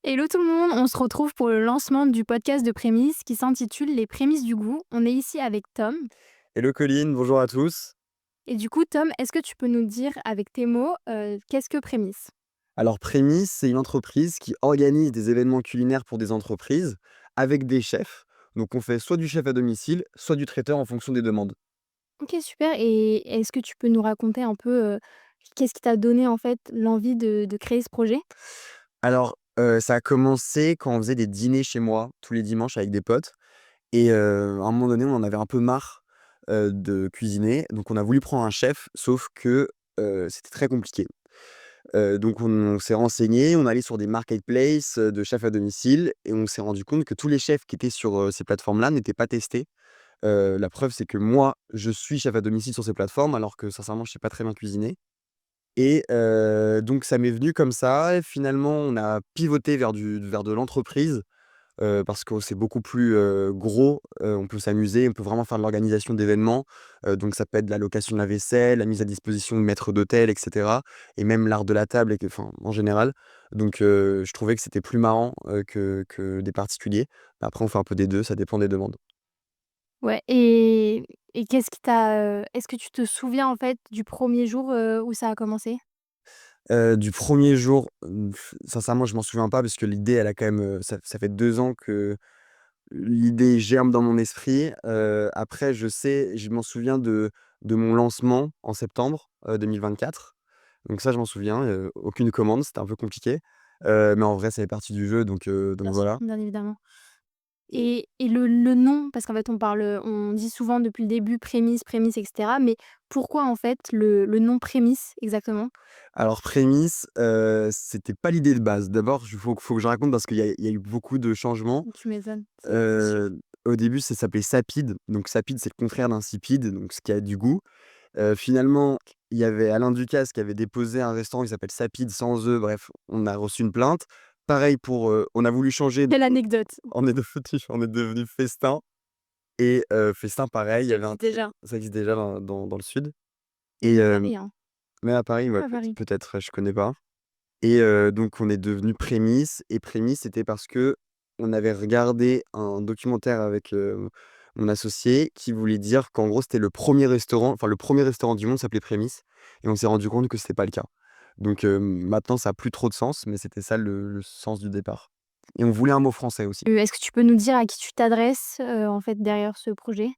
Hello tout le monde, on se retrouve pour le lancement du podcast de Prémices qui s'intitule Les prémices du goût. On est ici avec Tom. Hello Colline, bonjour à tous. Et du coup, Tom, est-ce que tu peux nous dire avec tes mots, qu'est-ce que Prémices? Alors Prémisse, c'est une entreprise qui organise des événements culinaires pour des entreprises avec des chefs. Donc on fait soit du chef à domicile, soit du traiteur en fonction des demandes. OK, super. Et est-ce que tu peux nous raconter un peu, qu'est-ce qui t'a donné en fait l'envie de créer ce projet? Alors ça a commencé quand on faisait des dîners chez moi tous les dimanches avec des potes. Et à un moment donné, on en avait un peu marre de cuisiner. Donc on a voulu prendre un chef, sauf que c'était très compliqué. Donc on s'est renseigné, on est allé sur des marketplaces, de chefs à domicile et on s'est rendu compte que tous les chefs qui étaient sur, ces plateformes-là n'étaient pas testés. La preuve, c'est que moi, je suis chef à domicile sur ces plateformes alors que sincèrement, je sais pas très bien cuisiner et donc ça m'est venu comme ça et finalement, on a pivoté vers de l'entreprise, parce que c'est beaucoup plus, gros, on peut s'amuser, on peut vraiment faire de l'organisation d'événements, donc ça peut être de la location de la vaisselle, la mise à disposition de maîtres d'hôtel et cetera et même l'art de la table et que enfin, en général, donc je trouvais que c'était plus marrant, que des particuliers. Après, on fait un peu des 2, ça dépend des demandes. Ouais. Et qu'est-ce qui t'a, est-ce que tu te souviens en fait du premier jour, où ça a commencé? Du premier jour, sincèrement, je m'en souviens pas parce que l'idée, elle a quand même, ça fait 2 ans que l'idée germe dans mon esprit. Après, je m'en souviens de mon lancement en septembre, 2024. Donc ça, je m'en souviens, aucune commande, c'était un peu compliqué. Mais en vrai, ça fait partie du jeu donc Bien sûr, voilà. bien évidemment. Et le nom, parce qu'en fait on dit souvent depuis le début prémisse, prémisse et cetera, mais pourquoi en fait le nom prémisse exactement? Alors prémisse, c'était pas l'idée de base. D'abord, faut que je raconte parce qu'il y a eu beaucoup de changements. Tu m'étonnes, c'est sûr. Heu, Au début, ça s'appelait sapide. Donc sapide, c'est le contraire d'insipide, donc ce qui a du goût. Finalement, il y avait Alain Ducasse qui avait déposé un restaurant qui s'appelle Sapide sans eux, bref, on a reçu une plainte. Pareil pour, on a voulu changer, Quelle anecdote! on est devenu Festin et Festin pareil, il y Ça avait un existe déjà. ça existe déjà dans le sud et Même à Paris, hein. même à Paris, ouais, Même à Paris. peut-être, je connais pas et donc on est devenu Prémisse et Prémisse, c'était parce que on avait regardé un documentaire avec, mon associé qui voulait dire qu'en gros, c'était le premier restaurant du monde s'appelait Prémisse et on s'est rendu compte que c'était pas le cas. Donc maintenant ça a plus trop de sens, mais c'était ça le sens du départ et on voulait un mot français aussi. Est-ce que tu peux nous dire à qui tu t'adresses, en fait derrière ce projet?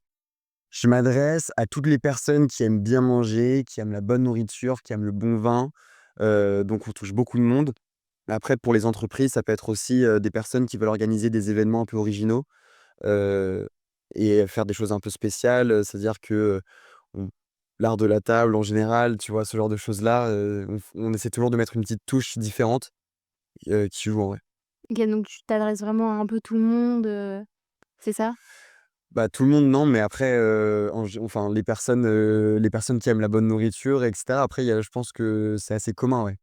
Je m'adresse à toutes les personnes qui aiment bien manger, qui aiment la bonne nourriture, qui aiment le bon vin, donc on touche beaucoup de monde. Après pour les entreprises, ça peut être aussi, des personnes qui veulent organiser des événements un peu originaux, heu et faire des choses un peu spéciales, c'est-à-dire que, on l'art de la table en général, tu vois? Ce genre de choses-là, on essaie toujours de mettre une petite touche différente, qui joue en vrai. OK, donc tu t'adresses vraiment à un peu tout le monde, c'est ça? Bah, tout le monde non, mais après, enfin les personnes qui aiment la bonne nourriture et cetera. Après il y a je pense que c'est assez commun, ouais.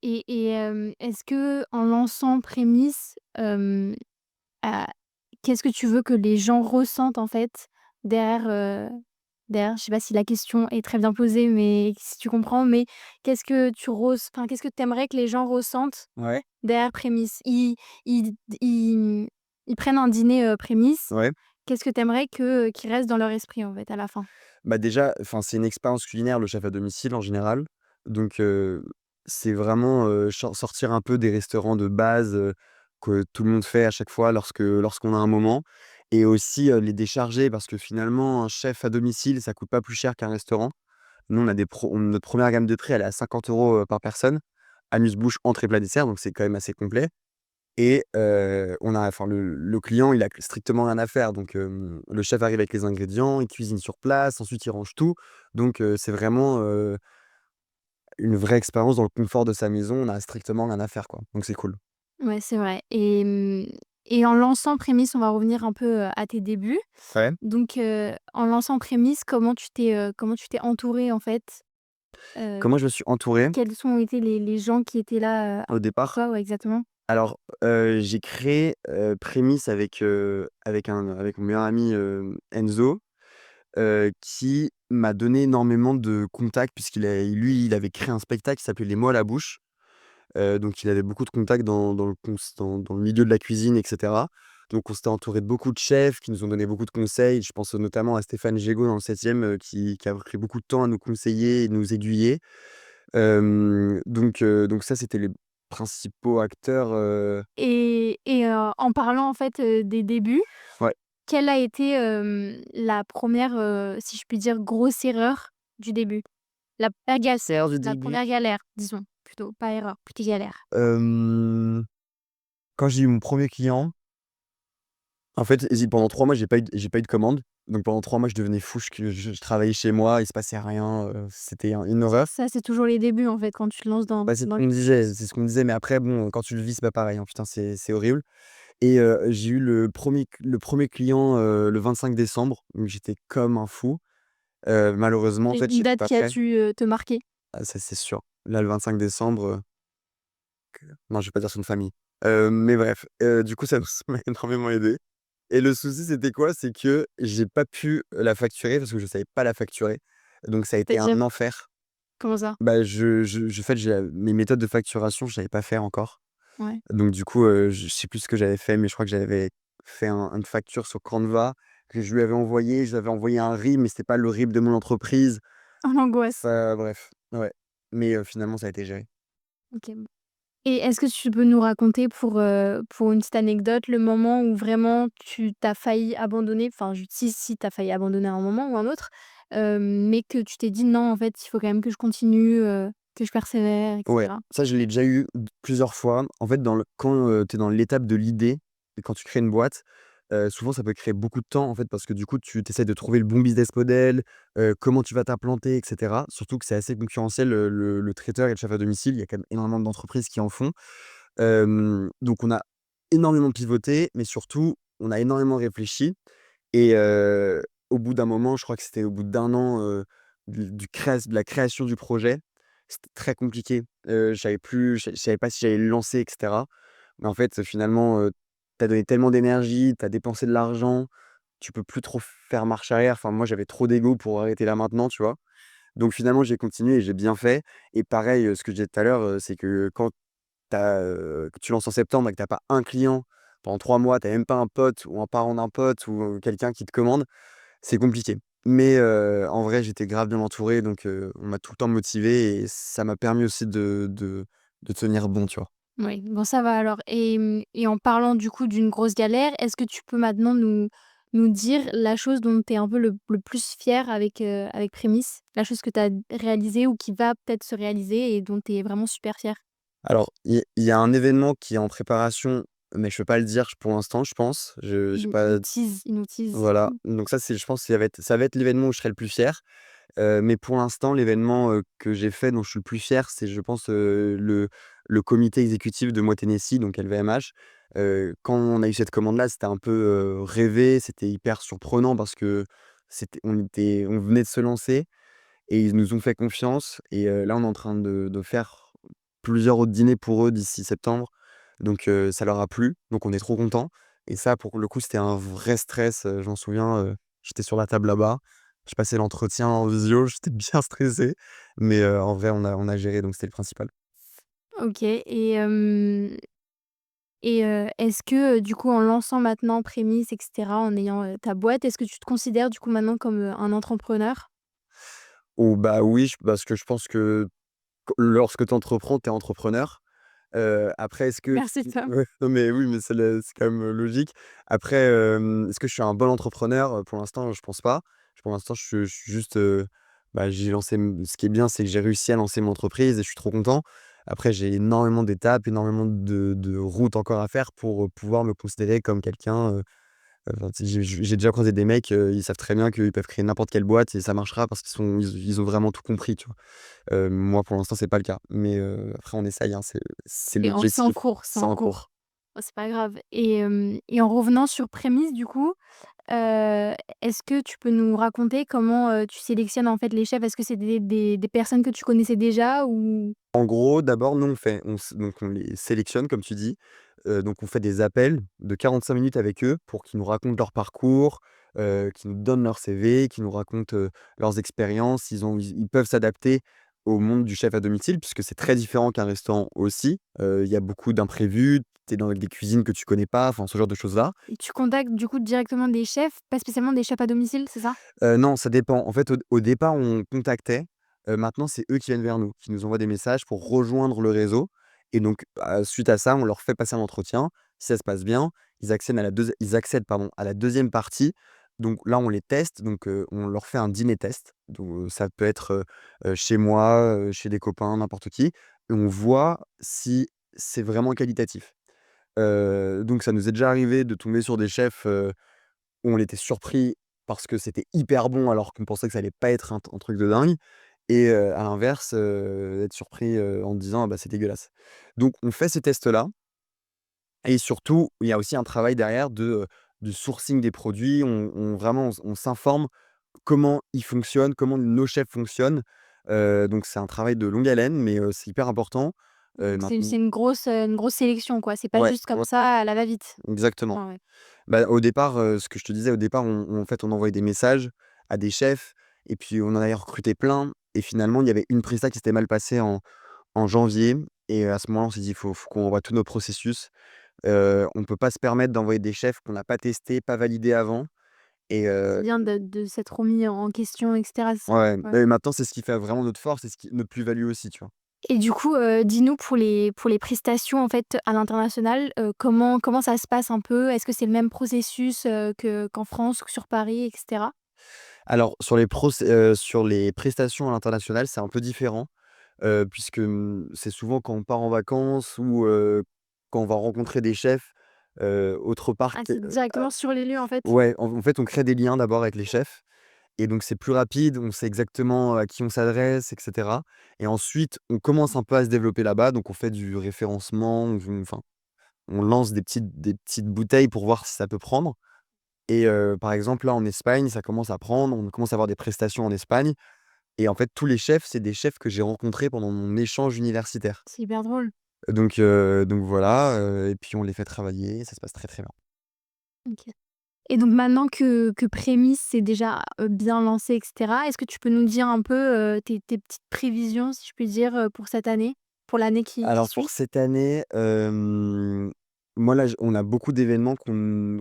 Est-ce qu'en lançant Prémisse, ah, qu'est-ce que tu veux que les gens ressentent en fait derrière, derrière? Je sais pas si la question est très bien posée, mais si tu comprends, mais qu'est-ce que tu aimerais que les gens ressentent Ouais, derrière Prémisse? Ils ils prennent un dîner, Prémisse, ouais. qu'est-ce que tu aimerais que qu'il reste dans leur esprit en fait à la fin? Bah, déjà, enfin, c'est une expérience culinaire, le chef à domicile en général. Donc, c'est vraiment, sortir un peu des restaurants de base, que tout le monde fait à chaque fois lorsqu'on a un moment et aussi, les décharger parce que finalement un chef à domicile, ça coûte pas plus cher qu'un restaurant. Nous, on a des pro on notre première gamme de prix, elle est à 50 € par personne, amuse-bouche, entrée, plat, dessert, donc c'est quand même assez complet. Et on a enfin le client, il a strictement rien à faire donc le chef arrive avec les ingrédients, il cuisine sur place, ensuite il range tout donc c'est vraiment, une vraie expérience dans le confort de sa maison. On a strictement rien à faire, quoi, donc c'est cool. Ouais, c'est vrai. Et en lançant Prémisse, on va revenir un peu, à tes débuts. Ouais. Donc, en lançant Prémisse, comment tu t'es entouré en fait? Heu, Comment je me suis entouré Quels ont été les gens qui étaient là, au pour départ? toi? Ouais, exactement. Alors, j'ai créé, Prémisse avec mon meilleur ami, Enzo, qui m'a donné énormément de contacts puisqu'il a lui, il avait créé un spectacle qui s'appelait Les mots à la bouche. Donc il avait beaucoup de contacts dans le milieu de la cuisine et cetera. Donc on s'était entouré de beaucoup de chefs qui nous ont donné beaucoup de conseils. Je pense notamment à Stéphane Gégaud dans le 7e, qui a pris beaucoup de temps à nous conseiller et nous aiguiller. Donc ça, c'était les principaux acteurs, En parlant en fait, des débuts, ouais, quelle a été, la première si je puis dire, grosse erreur du début? La première gal serre du la début. première galère, disons, plutôt, pas erreur, plutôt galère. Hem, Quand j'ai eu mon premier client, en fait, pendant 3 mois, j'ai pas eu de commande. Donc pendant 3 mois, je devenais fou, je travaillais chez moi, il se passait rien, c'était une horreur. Ça, c'est toujours les débuts, en fait, quand tu te lances dans Bah, dans le c'est ce qu'on me disait, mais après bon, quand tu le vis, c'est pas pareil, hein. Putain, c'est horrible. Et j'ai eu le premier client, le 25 décembre, donc j'étais comme un fou. Malheureusement, en c'est fait, une j'étais date pas qui a prêt. dû, te marquer. Ah ça, c'est sûr. Là, le 25 décembre, non, je vais pas dire son de famille. Mais bref, du coup, ça m'a énormément aidé. Et le souci, c'était quoi? C'est que j'ai pas pu la facturer parce que je savais pas la facturer. Donc ça a été C'est-à-dire? un enfer. Comment ça? Bah, en fait, mes méthodes de facturation, je savais pas faire encore. Ouais. Donc du coup, je sais plus ce que j'avais fait, mais je crois que j'avais fait une facture sur Canva que je lui avais envoyé. Je lui avais envoyé un RIB, mais c'était pas le RIB de mon entreprise. Oh l'angoisse. Enfin bref, ouais. Mais finalement, ça a été géré. OK. Et est-ce que tu peux nous raconter pour une petite anecdote, le moment où vraiment tu tu failli abandonner? Enfin, je si tu as failli abandonner à un moment ou un autre, mais que tu t'es dit: «Non, en fait, il faut quand même que je continue, que je persévère» et Ouais, cetera? ça je l'ai déjà eu plusieurs fois. En fait, quand, tu es dans l'étape de l'idée et quand tu crées une boîte, souvent ça peut créer beaucoup de temps en fait parce que du coup tu essaies de trouver le bon business model, comment tu vas t'implanter et cetera. Surtout que c'est assez concurrentiel, le traiteur et le chef à domicile, il y a quand même énormément d'entreprises qui en font. Donc on a énormément pivoté, mais surtout on a énormément réfléchi et au bout d'un moment, je crois que c'était au bout d'1 an, de la création du projet, c'était très compliqué. Je savais pas si j'allais le lancer et cetera. Mais en fait, finalement, tu as donné tellement d'énergie, tu as dépensé de l'argent, tu peux plus trop faire marche arrière. Enfin, moi, j'avais trop d'ego pour arrêter là maintenant, tu vois? Donc finalement, j'ai continué et j'ai bien fait et pareil, ce que je disais tout à l'heure, c'est que quand que tu lances en septembre et que tu as pas un client pendant 3 mois, tu as même pas un pote ou un parent d'un pote ou quelqu'un qui te commande, c'est compliqué. Mais en vrai, j'étais grave bien entouré, donc on m'a tout le temps motivé et ça m'a permis aussi de tenir bon, tu vois? Oui, bon ça va alors et en parlant du coup d'une grosse galère, est-ce que tu peux maintenant nous dire la chose dont tu es un peu le plus fier avec, avec Prémisse? La chose que tu as réalisée ou qui va peut-être se réaliser et dont tu es vraiment super fier? Alors, il y a un événement qui est en préparation, mais je peux pas le dire pour l'instant, je pense. Je j'ai pas Il nous tease. Voilà, donc ça, je pense, ça va être l'événement où je serai le plus fier. Mais pour l'instant, l'événement, que j'ai fait, dont je suis le plus fier, c'est je pense, le comité exécutif de Moi Tennessee, donc LVMH. Quand on a eu cette commande-là, c'était un peu, rêvé, c'était hyper surprenant parce que on venait de se lancer et ils nous ont fait confiance et là, on est en train de faire plusieurs autres dîners pour eux d'ici septembre. Donc ça leur a plu, donc on est trop contents et ça, pour le coup, c'était un vrai stress, je m'en souviens, j'étais sur la table là-bas, je passais l'entretien en visio, j'étais bien stressé, mais en vrai, on a géré, donc c'était le principal. OK est-ce que, du coup, en lançant maintenant Prémisse et cetera, en ayant, ta boîte, est-ce que tu te considères du coup maintenant comme, un entrepreneur? Oh bah oui, parce que je pense que lorsque tu entreprends, tu es entrepreneur. Après est-ce que Merci Tom. ouais, non mais oui, mais c'est quand même, logique. Après, est-ce que je suis un bon entrepreneur? Pour l'instant, je pense pas. Pour l'instant, je suis juste, bah, j'ai lancé ce qui est bien, c'est que j'ai réussi à lancer mon entreprise et je suis trop content. Après, j'ai énormément d'étapes, énormément de routes encore à faire pour, pouvoir me considérer comme quelqu'un, enfin, tu sais, j'ai déjà croisé des mecs, ils savent très bien qu'ils peuvent créer n'importe quelle boîte et ça marchera parce qu'ils ont vraiment tout compris, tu vois? Moi, pour l'instant, c'est pas le cas, mais après on essaye, hein, c'est C'est en l'objectif. cours, c'est C'est en en cours. cours. Oh, c'est pas grave et en revenant sur Prémisse du coup, est-ce que tu peux nous raconter comment, tu sélectionnes en fait les chefs? Est-ce que c'est des personnes que tu connaissais déjà ou En gros, d'abord, nous, on les sélectionne comme tu dis, donc on fait des appels de 45 minutes avec eux pour qu'ils nous racontent leur parcours, qu'ils nous donnent leur CV, qu'ils nous racontent, leurs expériences. Ils peuvent s'adapter au monde du chef à domicile puisque c'est très différent qu'un restaurant aussi. Il y a beaucoup d'imprévus, tu es dans des cuisines que tu connais pas, enfin ce genre de choses-là. Et tu contactes du coup directement des chefs, pas spécialement des chefs à domicile, c'est ça? Non, ça dépend. En fait, au départ, on contactait, maintenant c'est eux qui viennent vers nous, qui nous envoient des messages pour rejoindre le réseau et donc suite à ça, on leur fait passer un entretien. Si ça se passe bien, ils accèdent pardon, à la deuxième partie. Donc là, on les teste, donc on leur fait un dîner test. Donc ça peut être, chez moi, chez des copains, n'importe qui et on voit si c'est vraiment qualitatif. Donc ça nous est déjà arrivé de tomber sur des chefs, où on était surpris parce que c'était hyper bon alors qu'on pensait que ça allait pas être un truc de dingue et à l'inverse, être surpris, en disant: «Ah bah, c'est dégueulasse». Donc on fait ces tests-là et surtout, il y a aussi un travail derrière de sourcing des produits. On vraiment on s'informe comment ils fonctionnent, comment nos chefs fonctionnent. Donc c'est un travail de longue haleine mais c'est hyper important. Donc Maintien c'est une grosse sélection quoi, c'est pas Ouais, juste comme ouais, ça à la va-vite? exactement. Ah ouais. Bah, au départ, ce que je te disais, au départ, on en fait, on envoyait des messages à des chefs et puis on en avait recruté plein et finalement, il y avait une presta qui s'était mal passée en janvier et à ce moment-là, on s'est dit: «Faut qu'on revoie tous nos processus». On peut pas se permettre d'envoyer des chefs qu'on n'a pas testés, pas validés avant et C'est bien de s'être remis en question et cetera, ouais ouais. et maintenant, c'est ce qui fait vraiment notre force et ce qui notre plus-value aussi, tu vois? Et du coup, dis-nous pour les prestations en fait à l'international, comment ça se passe un peu? Est-ce que c'est le même processus, qu'en France, que sur Paris et cetera? Alors sur les prestations à l'international, c'est un peu différent. Puisque, c'est souvent quand on part en vacances ou, quand on va rencontrer des chefs, autre part Ah, que c'est directement sur les lieux en fait? ouais, en fait, on crée des liens d'abord avec les chefs et donc c'est plus rapide, on sait exactement à qui on s'adresse et cetera et ensuite, on commence un peu à se développer là-bas, donc on fait du référencement, enfin, on lance des petites bouteilles pour voir si ça peut prendre et par exemple, là, en Espagne, ça commence à prendre, on commence à avoir des prestations en Espagne et en fait, tous les chefs, c'est des chefs que j'ai rencontrés pendant mon échange universitaire. C'est hyper drôle. Donc voilà, et puis on les fait travailler, ça se passe très, très bien. OK. Et donc maintenant que Prémisse c'est déjà, bien lancé et cetera, est-ce que tu peux nous dire un peu, tes petites prévisions, si je puis dire, pour cette année? Pour l'année qui Alors pour suit? cette année, moi là, j on a beaucoup d'événements qu'on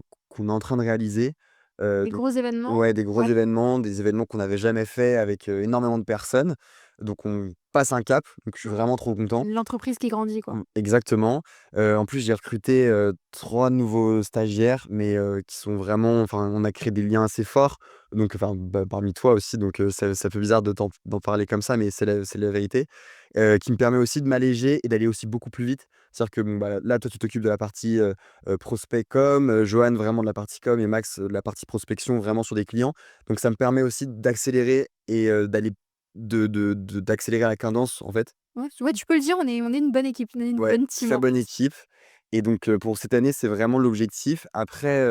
est en train de réaliser, Des donc gros événements? ouais, des gros Ouais. événements, des événements qu'on n'avait jamais fait avec, énormément de personnes. Donc on passe un cap, donc je suis vraiment trop content. L'entreprise qui grandit quoi. Exactement. En plus, j'ai recruté, 3 nouveaux stagiaires, mais qui sont vraiment enfin, on a créé des liens assez forts. Donc enfin, bah, parmi toi aussi, donc ça fait bizarre d'en parler comme ça, mais c'est la vérité. Qui me permet aussi de m'alléger et d'aller aussi beaucoup plus vite. C'est-à-dire que bon, bah, là, toi, tu t'occupes de la partie, prospect com, Johan vraiment de la partie com et Max, de la partie prospection vraiment sur des clients. Donc ça me permet aussi d'accélérer et d'accélérer la cadence, en fait. Ouais, tu peux le dire, on est une bonne équipe, on est une Ouais, bonne team très en bonne plus. équipe et donc pour cette année, c'est vraiment l'objectif. Après,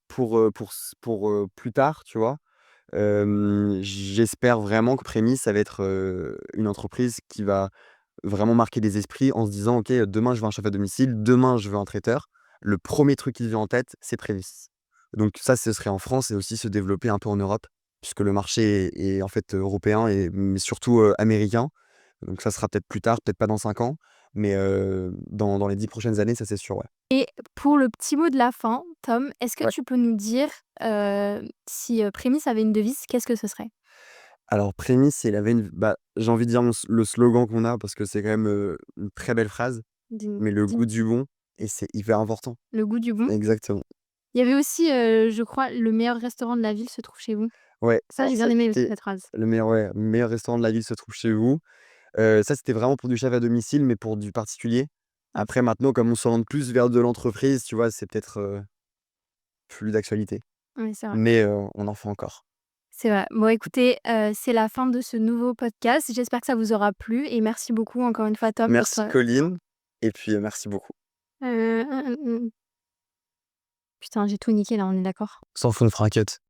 pour plus tard, tu vois? J'espère vraiment que Prémisse, ça va être, une entreprise qui va vraiment marquer des esprits en se disant: «OK, demain je veux un chef à domicile, demain je veux un traiteur». Le premier truc qui te vient en tête, c'est Prémisse. Donc ça, ce serait en France et aussi se développer un peu en Europe, puisque le marché est en fait européen et mais surtout, américain. Donc ça sera peut-être plus tard, peut-être pas dans 5 ans, mais dans les 10 prochaines années, ça c'est sûr, ouais. Et pour le petit mot de la fin, Tom, est-ce que Ouais. tu peux nous dire, si, Prémisse avait une devise, qu'est-ce que ce serait? Alors Prémisse, il avait j'ai envie de dire le slogan qu'on a parce que c'est quand même, une très belle phrase, mais le Dis goût du bon et c'est hyper important. le goût du bon. Exactement. Il y avait aussi, je crois: «Le meilleur restaurant de la ville se trouve chez vous». Ouais, Ça, alors j'ai bien ça aimé aussi c'était cette phrase. le meilleur restaurant de la ville se trouve chez vous. Ça c'était vraiment pour du chef à domicile, mais pour du particulier. OK. Après maintenant, comme on s'oriente plus vers de l'entreprise, tu vois, c'est peut-être, plus d'actualité. Oui, c'est vrai. Mais on en fait encore. C'est vrai. Bon écoutez, c'est la fin de ce nouveau podcast. J'espère que ça vous aura plu et merci beaucoup encore une fois Tom Merci d'être, Colline et puis, merci beaucoup. Putain, j'ai tout niqué là, on est d'accord? Sans fond de cut.